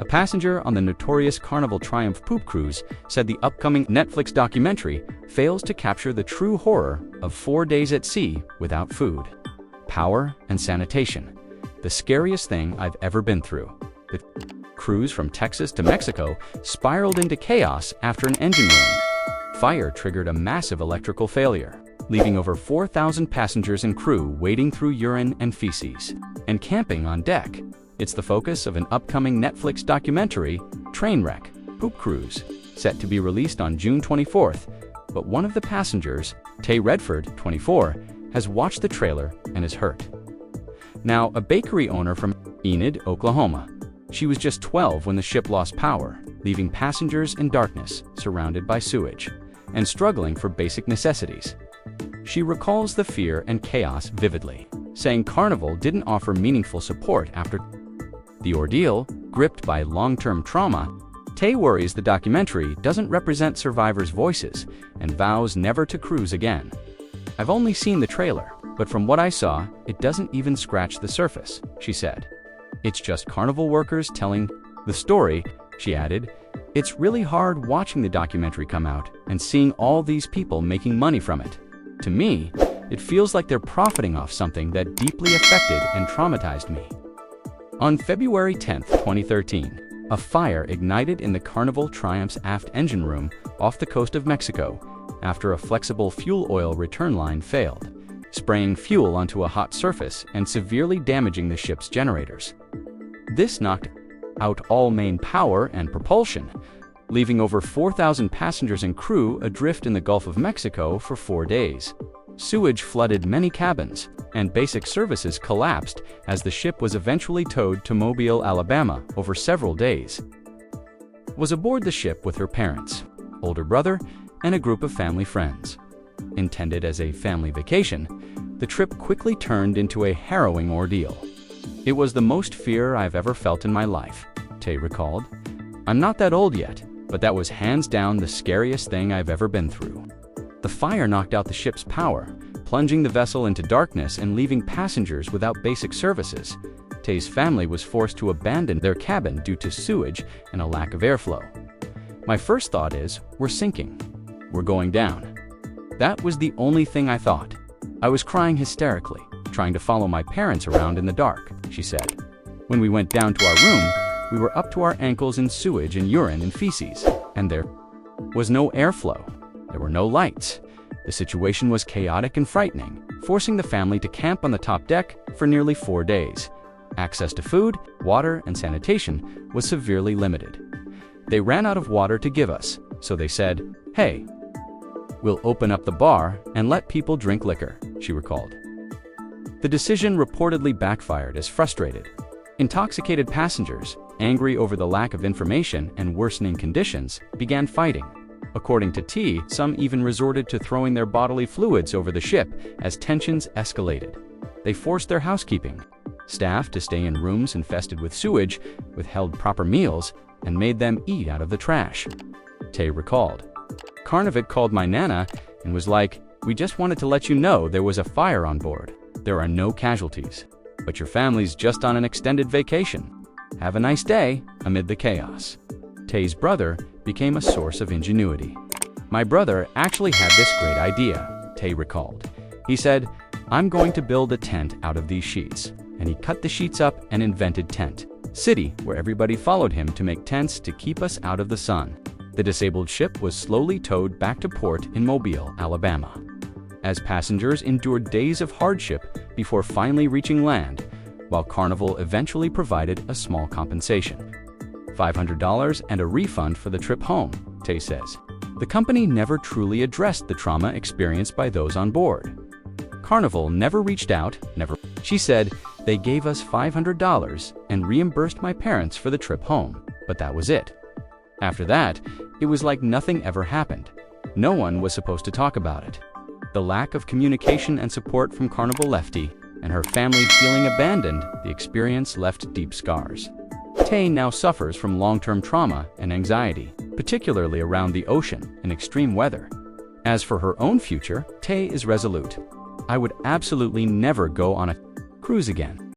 passenger on the notorious Carnival Triumph poop cruise said the upcoming Netflix documentary fails to capture the true horror of 4 days at sea without food, power, and sanitation. The scariest thing I've ever been through. The cruise from Texas to Mexico spiraled into chaos after an engine room fire triggered a massive electrical failure, leaving over 4,000 passengers and crew wading through urine and feces and camping on deck. It's the focus of an upcoming Netflix documentary, Trainwreck, Poop Cruise, set to be released on June 24th, but one of the passengers, Tay Redford, 24, has watched the trailer and is hurt. Now, a bakery owner from Enid, Oklahoma. She was just 12 when the ship lost power, leaving passengers in darkness, surrounded by sewage, and struggling for basic necessities. She recalls the fear and chaos vividly, saying Carnival didn't offer meaningful support after the ordeal. Gripped by long-term trauma, Tay worries the documentary doesn't represent survivors' voices and vows never to cruise again. "I've only seen the trailer, but from what I saw, it doesn't even scratch the surface," she said. "It's just Carnival workers telling the story," she added. "It's really hard watching the documentary come out and seeing all these people making money from it. To me, it feels like they're profiting off something that deeply affected and traumatized me." On February 10, 2013, a fire ignited in the Carnival Triumph's aft engine room off the coast of Mexico after a flexible fuel oil return line failed, spraying fuel onto a hot surface and severely damaging the ship's generators. This knocked out all main power and propulsion, leaving over 4,000 passengers and crew adrift in the Gulf of Mexico for 4 days. Sewage flooded many cabins, and basic services collapsed as the ship was eventually towed to Mobile, Alabama over several days. Was aboard the ship with her parents, older brother, and a group of family friends. Intended as a family vacation, the trip quickly turned into a harrowing ordeal. "It was the most fear I've ever felt in my life," Tay recalled. "I'm not that old yet, but that was hands down the scariest thing I've ever been through." The fire knocked out the ship's power, plunging the vessel into darkness and leaving passengers without basic services. Tay's family was forced to abandon their cabin due to sewage and a lack of airflow. "My first thought is, we're sinking. We're going down. That was the only thing I thought. I was crying hysterically, trying to follow my parents around in the dark," she said. "When we went down to our room, we were up to our ankles in sewage and urine and feces, and there was no airflow. There were no lights. The situation was chaotic and frightening, forcing the family to camp on the top deck for nearly 4 days. Access to food, water, and sanitation was severely limited. They ran out of water to give us, so they said, 'Hey, we'll open up the bar and let people drink liquor,'" she recalled. The decision reportedly backfired as frustrated, intoxicated passengers, angry over the lack of information and worsening conditions, began fighting. According to T, some even resorted to throwing their bodily fluids over the ship as tensions escalated. They forced their housekeeping staff to stay in rooms infested with sewage, withheld proper meals, and made them eat out of the trash, Tay recalled. "Carnival called my nana and was like, 'We just wanted to let you know there was a fire on board. There are no casualties, but your family's just on an extended vacation. Have a nice day,' amid the chaos." Tay's brother became a source of ingenuity. "My brother actually had this great idea," Tay recalled. He said, "I'm going to build a tent out of these sheets," and he cut the sheets up and invented Tent City, where everybody followed him to make tents to keep us out of the sun. The disabled ship was slowly towed back to port in Mobile, Alabama. As passengers endured days of hardship before finally reaching land, while Carnival eventually provided a small compensation, $500 and a refund for the trip home, Tay says. The company never truly addressed the trauma experienced by those on board. Carnival never reached out, She said, "They gave us $500 and reimbursed my parents for the trip home, but that was it. After that, it was like nothing ever happened. No one was supposed to talk about it." The lack of communication and support from Carnival lefty and her family feeling abandoned, the experience left deep scars. Tay now suffers from long-term trauma and anxiety, particularly around the ocean and extreme weather. As for her own future, Tay is resolute. "I would absolutely never go on a cruise again."